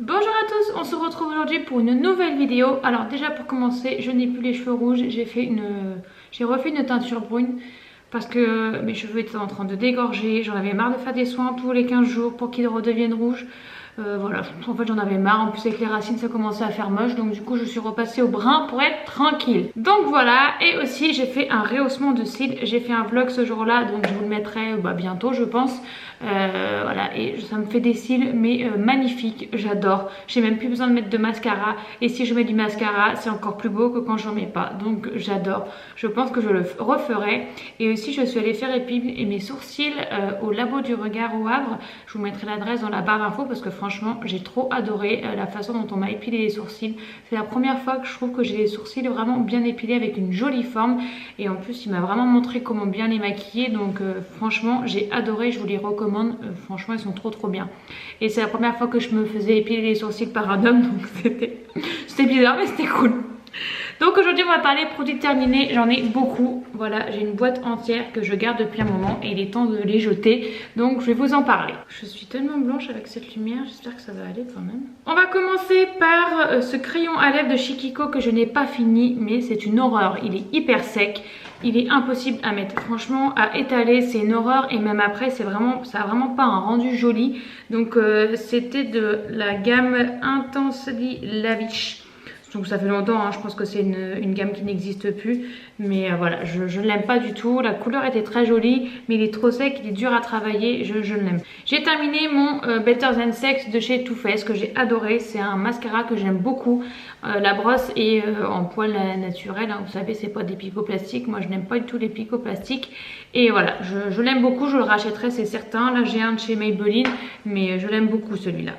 Bonjour à tous, on se retrouve aujourd'hui pour une nouvelle vidéo. Alors déjà pour commencer, je n'ai plus les cheveux rouges, j'ai refait une teinture brune parce que mes cheveux étaient en train de dégorger. J'en avais marre de faire des soins tous les 15 jours pour qu'ils redeviennent rouges. Voilà, en fait j'en avais marre, en plus avec les racines ça commençait à faire moche, donc du coup je suis repassée au brun pour être tranquille. Donc voilà, et aussi j'ai fait un rehaussement de cils, j'ai fait un vlog ce jour là, donc je vous le mettrai bientôt je pense. Voilà, et ça me fait des cils mais magnifiques, j'adore. J'ai même plus besoin de mettre de mascara, et si je mets du mascara c'est encore plus beau que quand j'en mets pas, donc j'adore. Je pense que je le referai. Et aussi je suis allée faire épiler mes sourcils au Labo du Regard au Havre. Je vous mettrai l'adresse dans la barre d'infos parce que franchement j'ai trop adoré la façon dont on m'a épilé les sourcils. C'est la première fois que je trouve que j'ai les sourcils vraiment bien épilés avec une jolie forme, et en plus il m'a vraiment montré comment bien les maquiller, donc franchement j'ai adoré, je vous les recommande. Franchement ils sont trop bien, et c'est la première fois que je me faisais épiler les sourcils par un homme, donc c'était bizarre mais c'était cool. Donc aujourd'hui on va parler produits terminés, j'en ai beaucoup, voilà, j'ai une boîte entière que je garde depuis un moment et il est temps de les jeter, donc je vais vous en parler. Je suis tellement blanche avec cette lumière, j'espère que ça va aller quand même. On va commencer par ce crayon à lèvres de Shikiko que je n'ai pas fini, mais c'est une horreur, il est hyper sec, il est impossible à mettre, franchement à étaler c'est une horreur, et même après ça a vraiment pas un rendu joli. Donc c'était de la gamme Intensely Lavish. Donc ça fait longtemps, hein, je pense que c'est une gamme qui n'existe plus. Mais voilà, je ne l'aime pas du tout. La couleur était très jolie, mais il est trop sec, il est dur à travailler, je ne l'aime. J'ai terminé mon Better Than Sex de chez Too Faced que j'ai adoré. C'est un mascara que j'aime beaucoup. La brosse est en poil naturel, hein, vous savez, c'est pas des picots plastiques. Moi je n'aime pas du tout les picots plastiques. Et voilà, je l'aime beaucoup, je le rachèterai, c'est certain. Là j'ai un de chez Maybelline, mais je l'aime beaucoup celui-là.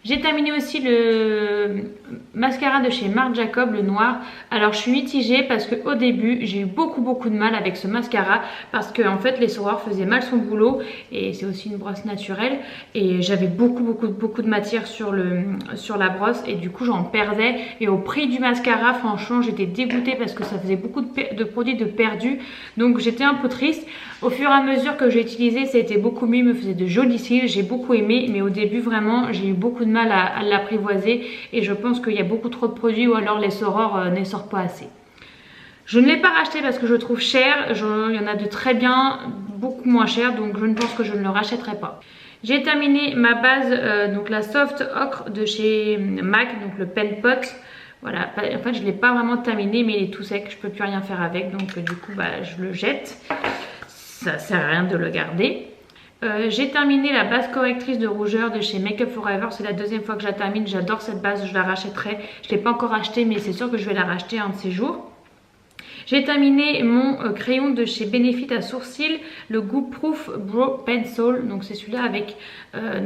J'ai terminé aussi le mascara de chez Marc Jacob, le noir. Alors je suis mitigée parce qu'au début j'ai eu beaucoup de mal avec ce mascara, parce que en fait l'essoreur faisait mal son boulot, et c'est aussi une brosse naturelle, et j'avais beaucoup de matière sur la brosse, et du coup j'en perdais, et au prix du mascara franchement j'étais dégoûtée parce que ça faisait beaucoup de produits de perdus, donc j'étais un peu triste. Au fur et à mesure que j'ai utilisé, ça a été beaucoup mieux, il me faisait de jolis cils, j'ai beaucoup aimé, mais au début vraiment j'ai eu beaucoup de mal à l'apprivoiser, et je pense qu'il y a beaucoup trop de produits, ou alors les sorors ne sortent pas assez. Je ne l'ai pas racheté parce que je le trouve cher, il y en a de très bien, beaucoup moins cher, donc je ne pense que je ne le rachèterai pas. J'ai terminé ma base, donc la Soft Ocre de chez MAC, donc le Pen Pot. Voilà, en fait je ne l'ai pas vraiment terminé, mais il est tout sec, je ne peux plus rien faire avec, donc du coup je le jette. Ça sert à rien de le garder. J'ai terminé la base correctrice de rougeur de chez Make Up For Ever. C'est la deuxième fois que je la termine. J'adore cette base, je la rachèterai. Je ne l'ai pas encore achetée, mais c'est sûr que je vais la racheter un de ces jours. J'ai terminé mon crayon de chez Benefit à sourcils, le Goop Proof Brow Pencil. Donc c'est celui-là avec,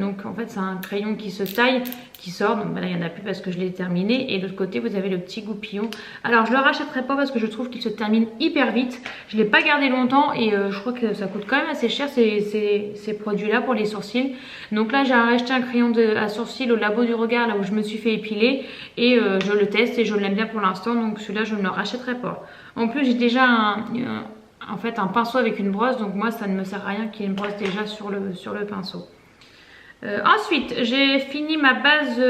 donc en fait c'est un crayon qui se taille, qui sort. Donc là il n'y en a plus parce que je l'ai terminé. Et de l'autre côté vous avez le petit goupillon. Alors je ne le rachèterai pas parce que je trouve qu'il se termine hyper vite. Je ne l'ai pas gardé longtemps, et je crois que ça coûte quand même assez cher ces produits-là pour les sourcils. Donc là j'ai acheté un crayon à sourcils au Labo du Regard, là où je me suis fait épiler. Et je le teste et je l'aime bien pour l'instant. Donc celui-là je ne le rachèterai pas. En plus j'ai déjà un pinceau avec une brosse, donc moi ça ne me sert à rien qu'il y ait une brosse déjà sur le pinceau. Ensuite j'ai fini ma base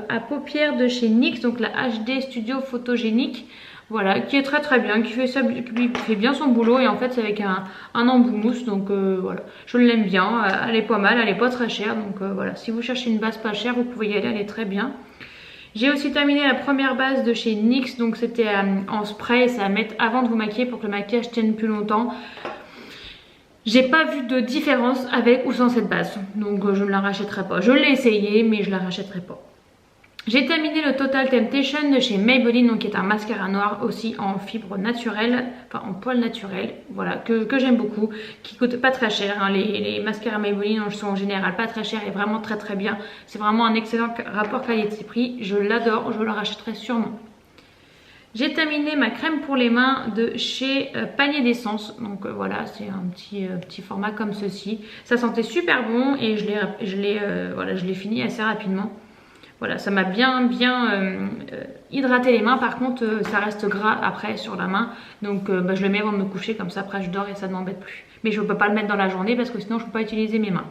à paupières de chez NYX, donc la HD Studio Photogénique. Voilà, qui est très bien, qui fait bien son boulot, et en fait c'est avec un embout mousse, donc voilà, je l'aime bien, elle est pas mal, elle est pas très chère, donc voilà, si vous cherchez une base pas chère vous pouvez y aller, elle est très bien. J'ai aussi terminé la première base de chez NYX, donc c'était en spray, c'est à mettre avant de vous maquiller pour que le maquillage tienne plus longtemps. J'ai pas vu de différence avec ou sans cette base, donc je ne la rachèterai pas. Je l'ai essayé, mais je la rachèterai pas. J'ai terminé le Total Temptation de chez Maybelline, donc qui est un mascara noir aussi en fibre naturelle, enfin en poil naturel, voilà, que j'aime beaucoup, qui coûte pas très cher, hein. Les mascaras Maybelline sont en général pas très chers et vraiment très bien. C'est vraiment un excellent rapport qualité-prix, je l'adore, je le rachèterai sûrement. J'ai terminé ma crème pour les mains de chez Panier d'Essence, donc voilà, c'est un petit format comme ceci. Ça sentait super bon et je l'ai fini assez rapidement. Voilà, ça m'a bien hydraté les mains. Par contre, ça reste gras après sur la main. Donc je le mets avant de me coucher, comme ça après je dors et ça ne m'embête plus. Mais je ne peux pas le mettre dans la journée parce que sinon je ne peux pas utiliser mes mains.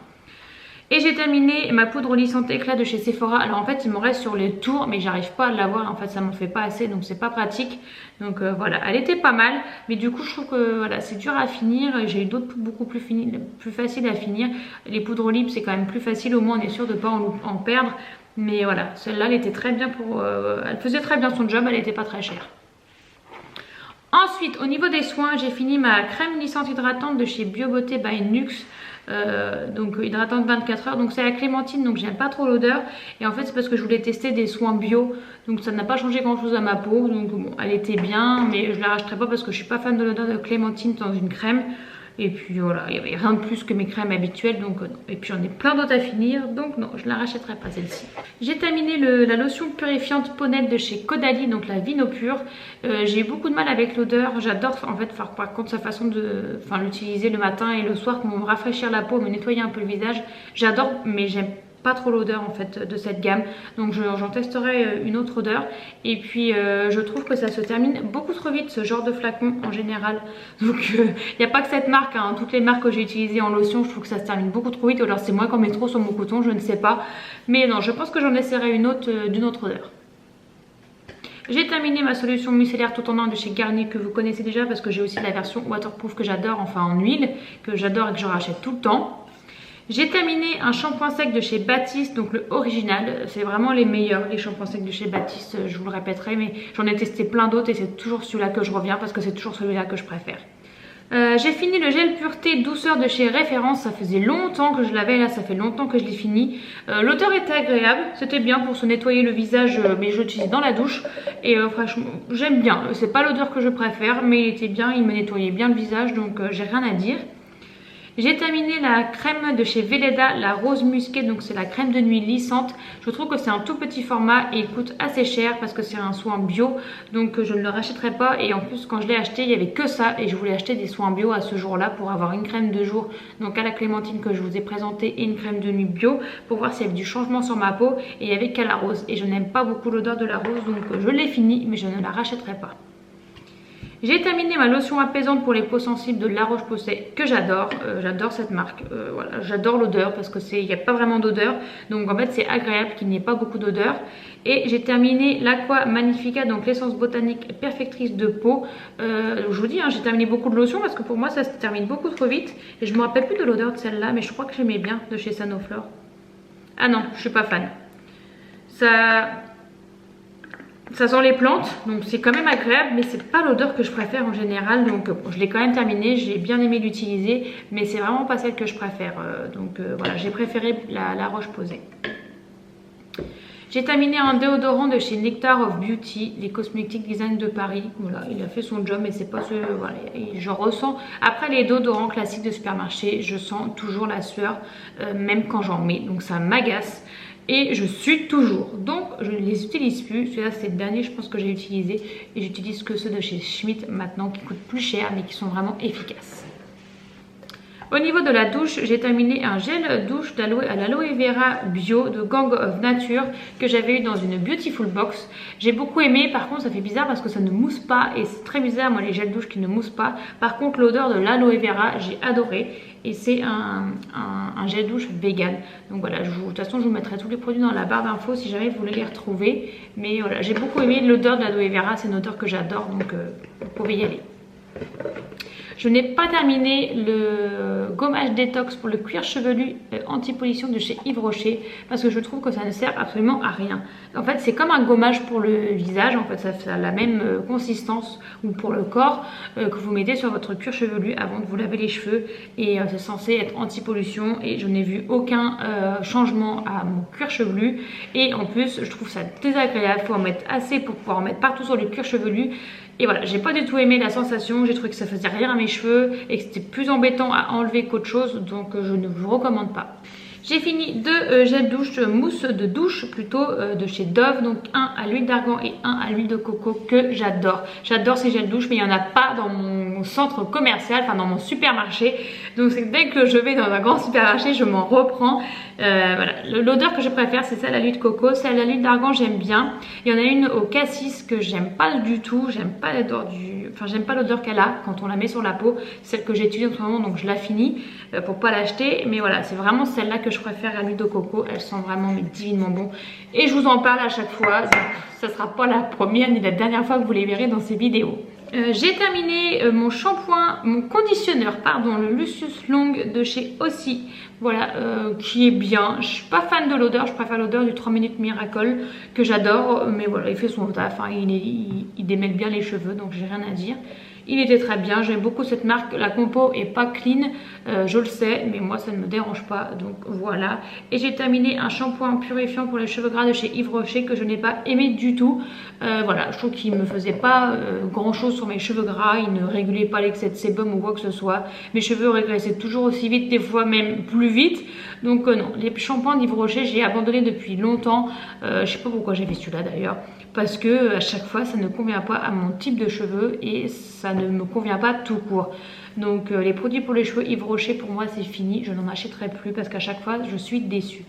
Et j'ai terminé ma poudre lissante éclat de chez Sephora. Alors en fait il me reste sur les tours mais j'arrive pas à l'avoir, en fait ça m'en fait pas assez donc c'est pas pratique. Donc voilà, elle était pas mal mais du coup je trouve que voilà, c'est dur à finir. J'ai eu d'autres beaucoup plus faciles à finir. Les poudres libres c'est quand même plus facile, au moins on est sûr de pas en perdre. Mais voilà, celle-là elle était très bien pour... elle faisait très bien son job, elle était pas très chère. Ensuite, au niveau des soins, j'ai fini ma crème lissante hydratante de chez BioBeauté by Nuxe. Donc hydratante 24 heures, donc c'est la clémentine, donc j'aime pas trop l'odeur. Et en fait c'est parce que je voulais tester des soins bio, donc ça n'a pas changé grand chose à ma peau. Donc bon, elle était bien, mais je la rachèterai pas parce que je suis pas fan de l'odeur de clémentine dans une crème. Et puis voilà, il n'y avait rien de plus que mes crèmes habituelles, donc non. Et puis j'en ai plein d'autres à finir, donc non, je ne la rachèterai pas celle-ci. J'ai terminé la lotion purifiante peau nette de chez Caudalie, donc la Vino Pure. J'ai eu beaucoup de mal avec l'odeur, j'adore en fait par contre sa façon de l'utiliser le matin et le soir pour me rafraîchir la peau, me nettoyer un peu le visage. J'adore, mais j'aime pas trop l'odeur en fait de cette gamme, donc j'en testerai une autre odeur. Et puis je trouve que ça se termine beaucoup trop vite ce genre de flacon en général, donc il n'y a pas que cette marque, hein. Toutes les marques que j'ai utilisées en lotion je trouve que ça se termine beaucoup trop vite, ou alors c'est moi qui en mets trop sur mon coton, je ne sais pas, mais non, je pense que j'en essaierai une autre d'une autre odeur. J'ai terminé ma solution micellaire tout en un de chez Garnier que vous connaissez déjà parce que j'ai aussi la version waterproof que j'adore, enfin en huile, que j'adore et que je rachète tout le temps. J'ai terminé un shampoing sec de chez Baptiste, donc le original. C'est vraiment les meilleurs, les shampoings secs de chez Baptiste, je vous le répéterai, mais j'en ai testé plein d'autres et c'est toujours celui-là que je reviens parce que c'est toujours celui-là que je préfère. J'ai fini le gel pureté douceur de chez Référence, ça faisait longtemps que je l'avais, là ça fait longtemps que je l'ai fini. L'odeur était agréable, c'était bien pour se nettoyer le visage, mais je l'utilise dans la douche. Et franchement, j'aime bien, c'est pas l'odeur que je préfère, mais il était bien, il me nettoyait bien le visage, donc j'ai rien à dire. J'ai terminé la crème de chez Velleda, la rose musquée, donc c'est la crème de nuit lissante. Je trouve que c'est un tout petit format et il coûte assez cher parce que c'est un soin bio, donc je ne le rachèterai pas. Et en plus quand je l'ai acheté il n'y avait que ça et je voulais acheter des soins bio à ce jour-là pour avoir une crème de jour, donc à la clémentine que je vous ai présentée, et une crème de nuit bio pour voir s'il y avait du changement sur ma peau, et il n'y avait qu'à la rose et je n'aime pas beaucoup l'odeur de la rose, donc je l'ai fini mais je ne la rachèterai pas. J'ai terminé ma lotion apaisante pour les peaux sensibles de La Roche-Posay que j'adore. J'adore cette marque. Voilà, j'adore l'odeur parce que il n'y a pas vraiment d'odeur. Donc en fait c'est agréable qu'il n'y ait pas beaucoup d'odeur. Et j'ai terminé l'Aqua Magnifica, donc l'essence botanique perfectrice de peau. Je vous dis, hein, j'ai terminé beaucoup de lotions parce que pour moi ça se termine beaucoup trop vite. Et je me rappelle plus de l'odeur de celle-là, mais je crois que j'aimais bien, de chez Sanoflore. Ah non, je suis pas fan. Ça sent les plantes, donc c'est quand même agréable, mais c'est pas l'odeur que je préfère en général. Donc bon, je l'ai quand même terminé, j'ai bien aimé l'utiliser, mais c'est vraiment pas celle que je préfère. Voilà, j'ai préféré la Roche-Posay. J'ai terminé un déodorant de chez Nectar of Beauty, les Cosmétiques Design de Paris. Voilà, il a fait son job, mais c'est pas ce... Voilà, je ressens... Après les déodorants classiques de supermarché, je sens toujours la sueur, même quand j'en mets, donc ça m'agace. Et je sue toujours, donc je ne les utilise plus. Celui-là c'est le dernier je pense que j'ai utilisé. Et j'utilise que ceux de chez Schmitt maintenant qui coûtent plus cher mais qui sont vraiment efficaces. Au niveau de la douche, j'ai terminé un gel douche à l'aloe vera bio de Gang of Nature que j'avais eu dans une Beautiful Box. J'ai beaucoup aimé, par contre ça fait bizarre parce que ça ne mousse pas et c'est très bizarre moi les gels douche qui ne moussent pas. Par contre l'odeur de l'aloe vera j'ai adoré et c'est un gel douche vegan. Donc voilà, de toute façon je vous mettrai tous les produits dans la barre d'infos si jamais vous voulez les retrouver. Mais voilà, j'ai beaucoup aimé l'odeur de l'aloe vera, c'est une odeur que j'adore donc vous pouvez y aller. Je n'ai pas terminé le gommage détox pour le cuir chevelu anti-pollution de chez Yves Rocher parce que je trouve que ça ne sert absolument à rien. En fait c'est comme un gommage pour le visage, en fait ça a la même consistance, ou pour le corps, que vous mettez sur votre cuir chevelu avant de vous laver les cheveux, et c'est censé être anti-pollution et je n'ai vu aucun changement à mon cuir chevelu. Et en plus je trouve ça désagréable, il faut en mettre assez pour pouvoir en mettre partout sur le cuir chevelu. Et voilà, j'ai pas du tout aimé la sensation, j'ai trouvé que ça faisait rien à mes cheveux et que c'était plus embêtant à enlever qu'autre chose, donc je ne vous recommande pas. J'ai fini deux gels douche, mousse de douche plutôt de chez Dove, donc un à l'huile d'argan et un à l'huile de coco que j'adore. J'adore ces gels douche mais il n'y en a pas dans mon centre commercial, enfin dans mon supermarché. Donc c'est dès que je vais dans un grand supermarché je m'en reprends. Voilà, l'odeur que je préfère c'est celle à l'huile de coco, celle à l'huile d'argan j'aime bien. Il y en a une au cassis que j'aime pas du tout, j'aime pas l'odeur j'aime pas l'odeur qu'elle a quand on la met sur la peau, celle que j'utilise en ce moment donc je la finis pour pas l'acheter. Mais voilà, c'est vraiment celle-là que je préfère à l'huile de coco, elle sent vraiment mais divinement bon. Et je vous en parle à chaque fois, donc ça sera pas la première ni la dernière fois que vous les verrez dans ces vidéos. J'ai terminé mon shampoing, mon conditionneur, pardon, le Lucius Long de chez Aussie, voilà, qui est bien. Je suis pas fan de l'odeur, je préfère l'odeur du 3 minutes Miracle que j'adore, mais voilà, il fait son taf, hein, il démêle bien les cheveux, donc j'ai rien à dire. Il était très bien, j'aime beaucoup cette marque, la compo est pas clean, je le sais, mais moi ça ne me dérange pas, donc voilà. Et j'ai terminé un shampoing purifiant pour les cheveux gras de chez Yves Rocher que je n'ai pas aimé du tout. Voilà, je trouve qu'il me faisait pas grand chose sur mes cheveux gras, il ne régulait pas l'excès de sébum ou quoi que ce soit. Mes cheveux régressaient toujours aussi vite, des fois même plus vite. Donc non, les shampoings d'Yves Rocher j'ai abandonné depuis longtemps, je sais pas pourquoi j'ai fait celui-là d'ailleurs. Parce que à chaque fois ça ne convient pas à mon type de cheveux et ça ne me convient pas tout court. Donc les produits pour les cheveux Yves Rocher pour moi c'est fini, je n'en achèterai plus parce qu'à chaque fois je suis déçue.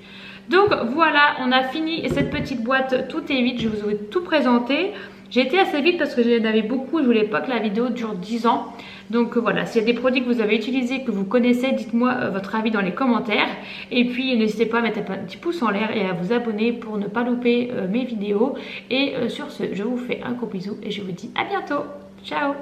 Donc voilà, on a fini cette petite boîte, tout est vite, je vous ai tout présenté. J'ai été assez vite parce que j'en avais beaucoup, je voulais pas que la vidéo dure 10 ans. Donc voilà, s'il y a des produits que vous avez utilisés, que vous connaissez, dites-moi votre avis dans les commentaires. Et puis n'hésitez pas à mettre un petit pouce en l'air et à vous abonner pour ne pas louper mes vidéos. Et sur ce, je vous fais un gros bisou et je vous dis à bientôt. Ciao!